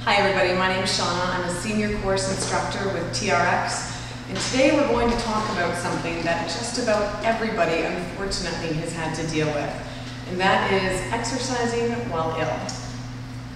Hi everybody, my name is Shana. I'm a senior course instructor with TRX, and today we're going to talk about something that just about everybody unfortunately has had to deal with, and that is exercising while ill.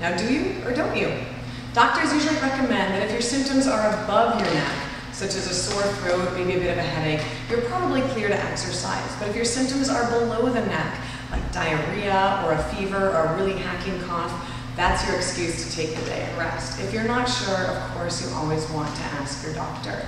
Now, do you or don't you? Doctors usually recommend that if your symptoms are above your neck, such as a sore throat, maybe a bit of a headache, you're probably clear to exercise. But if your symptoms are below the neck, like diarrhea or a fever or a really hacking cough, that's your excuse to take the day and rest. If you're not sure, of course, you always want to ask your doctor.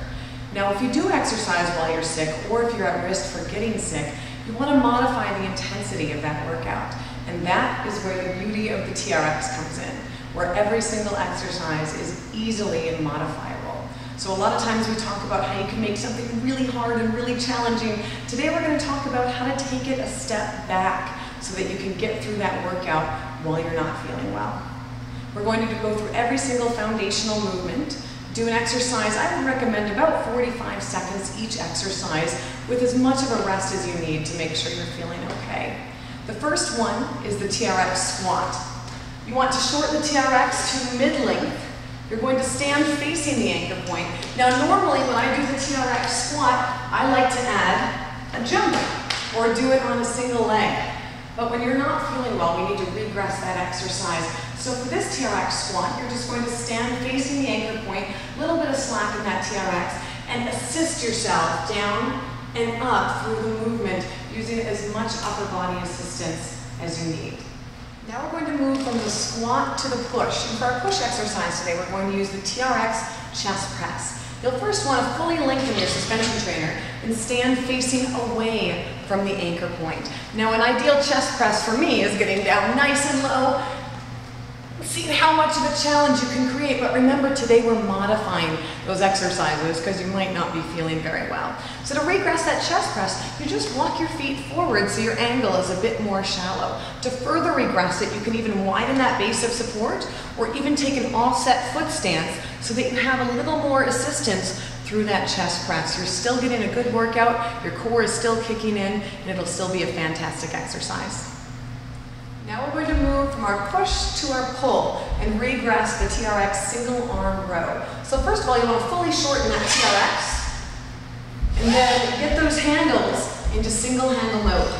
Now, if you do exercise while you're sick, or if you're at risk for getting sick, you want to modify the intensity of that workout. And that is where the beauty of the TRX comes in, where every single exercise is easily modifiable. So a lot of times we talk about how you can make something really hard and really challenging. Today we're going to talk about how to take it a step back so that you can get through that workout while you're not feeling well. We're going to go through every single foundational movement, do an exercise. I would recommend about 45 seconds each exercise with as much of a rest as you need to make sure you're feeling okay. The first one is the TRX squat. You want to shorten the TRX to mid-length. You're going to stand facing the anchor point. Now normally when I do the TRX squat, I like to add a jump or do it on a single leg. But when you're not feeling well, we need to regress that exercise. So for this TRX squat, you're just going to stand facing the anchor point, a little bit of slack in that TRX, and assist yourself down and up through the movement using as much upper body assistance as you need. Now we're going to move from the squat to the push. And for our push exercise today, we're going to use the TRX Chest Press. You'll first want to fully lengthen your suspension trainer and stand facing away from the anchor point. Now an ideal chest press for me is getting down nice and low, seeing how much of a challenge you can create. But remember, today we're modifying those exercises because you might not be feeling very well. So to regress that chest press, you just walk your feet forward so your angle is a bit more shallow. To further regress it, you can even widen that base of support or even take an offset foot stance so that you have a little more assistance through that chest press. You're still getting a good workout, your core is still kicking in, and it'll still be a fantastic exercise. Now we're going to move from our push to our pull and regress the TRX Single-arm Row. So first of all, you want to fully shorten that TRX and then get those handles into single handle mode.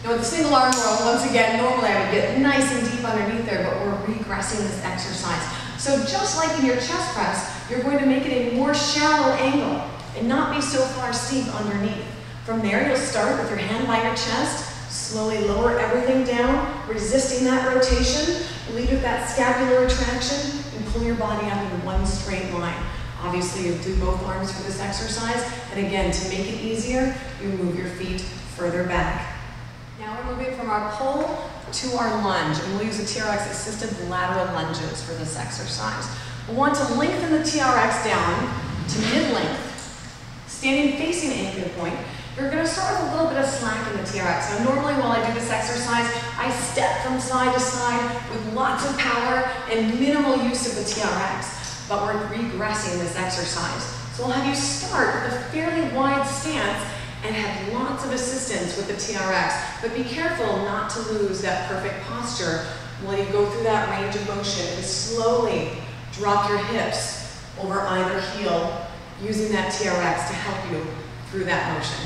Now with the single-arm row, once again, normally I would get nice and deep underneath there, but we're regressing this exercise. So just like in your chest press, you're going to make it a more shallow angle and not be so far steep underneath. From there, you'll start with your hand by your chest, slowly lower everything down, resisting that rotation, lead with that scapular retraction, and pull your body up in one straight line. Obviously, you'll do both arms for this exercise, and again, to make it easier, you move your feet further back. Now we're moving from our pull to our lunge, and we'll use the TRX Assisted Lateral lunges for this exercise. We'll want to lengthen the TRX down to mid-length, standing facing anchor point. You're going to start with a little bit of slack in the TRX. Now normally while I do this exercise, I step from side to side with lots of power and minimal use of the TRX, but we're regressing this exercise. So I'll have you start with a fairly wide stance and have lots of assistance with the TRX, but be careful not to lose that perfect posture while you go through that range of motion, and slowly drop your hips over either heel using that TRX to help you through that motion.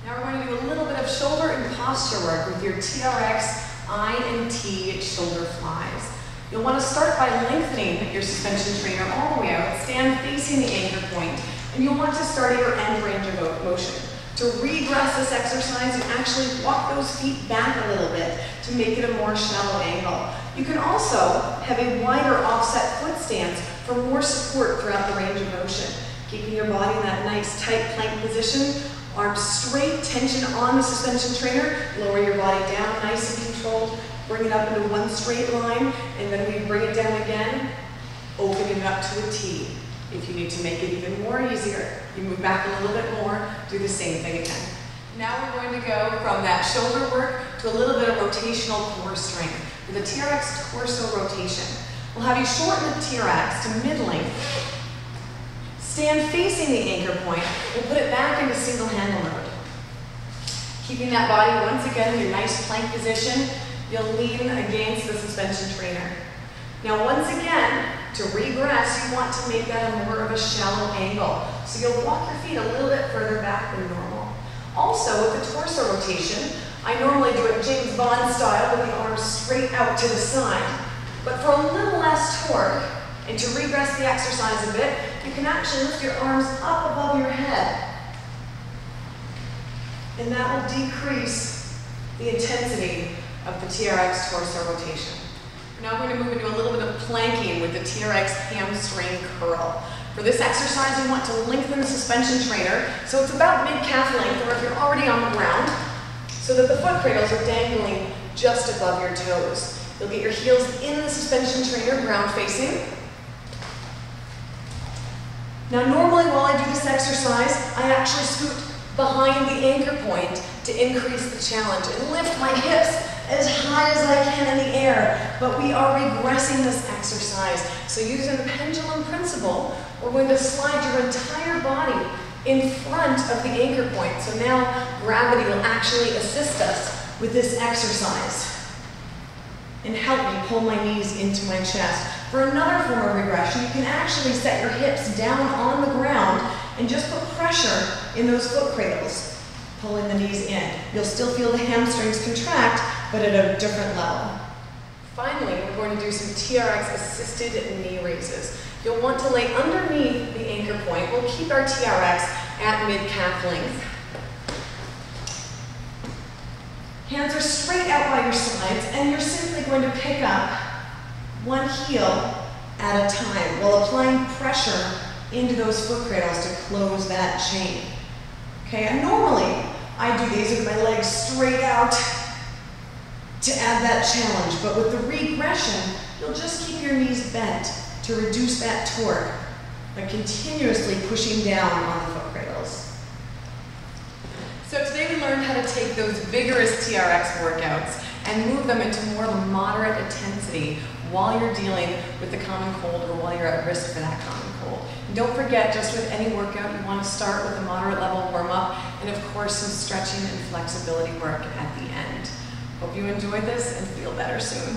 Now we're going to do a little bit of shoulder and posture work with your TRX I and T shoulder flies. You'll want to start by lengthening your suspension trainer all the way out, stand facing the anchor point, and you'll want to start at your end range of motion. To regress this exercise, you actually walk those feet back a little bit to make it a more shallow angle. You can also have a wider offset foot stance for more support throughout the range of motion, keeping your body in that nice tight plank position. Arms straight, tension on the suspension trainer, lower your body down, nice and controlled, bring it up into one straight line, and then we bring it down again, opening it up to a T. If you need to make it even more easier, you move back a little bit more, do the same thing again. Now we're going to go from that shoulder work to a little bit of rotational core strength for the TRX Torso Rotation. We'll have you shorten the TRX to mid-length, stand facing the anchor point, we'll put it back into single handle mode. Keeping that body once again in your nice plank position, you'll lean against the suspension trainer. Now once again, to regress, you want to make that more of a shallow angle. So you'll walk your feet a little bit further back than normal. Also, with the torso rotation, I normally do it James Bond style with the arms straight out to the side. But for a little less torque, and to regress the exercise a bit, you can actually lift your arms up above your head. And that will decrease the intensity of the TRX Torso Rotation. Now we're going to move into a little bit of planking with the TRX Hamstring Curl. For this exercise, you want to lengthen the suspension trainer, so it's about mid-calf length, or if you're already on the ground, so that the foot cradles are dangling just above your toes. You'll get your heels in the suspension trainer, ground facing. Now normally while I do this exercise, I actually scoot behind the anchor point to increase the challenge and lift my hips as high as I can in the air. But we are regressing this exercise. So using the pendulum principle, we're going to slide your entire body in front of the anchor point. So now gravity will actually assist us with this exercise and help me pull my knees into my chest. For another form of regression, you can actually set your hips down on the ground and just put pressure in those foot cradles, pulling the knees in. You'll still feel the hamstrings contract, but at a different level. Finally, we're going to do some TRX assisted knee raises. You'll want to lay underneath the anchor point. We'll keep our TRX at mid-calf length. Hands are straight out by your sides, and you're simply going to pick up one heel at a time while applying pressure into those foot cradles to close that chain. Okay, and normally I do these with my legs straight out to add that challenge, but with the regression, you'll just keep your knees bent to reduce that torque by continuously pushing down on the foot cradles. So today we learned how to take those vigorous TRX workouts and move them into more of a moderate intensity while you're dealing with the common cold or while you're at risk for that common cold. And don't forget, just with any workout, you want to start with a moderate level warm-up and of course some stretching and flexibility work at the end. Hope you enjoyed this and feel better soon.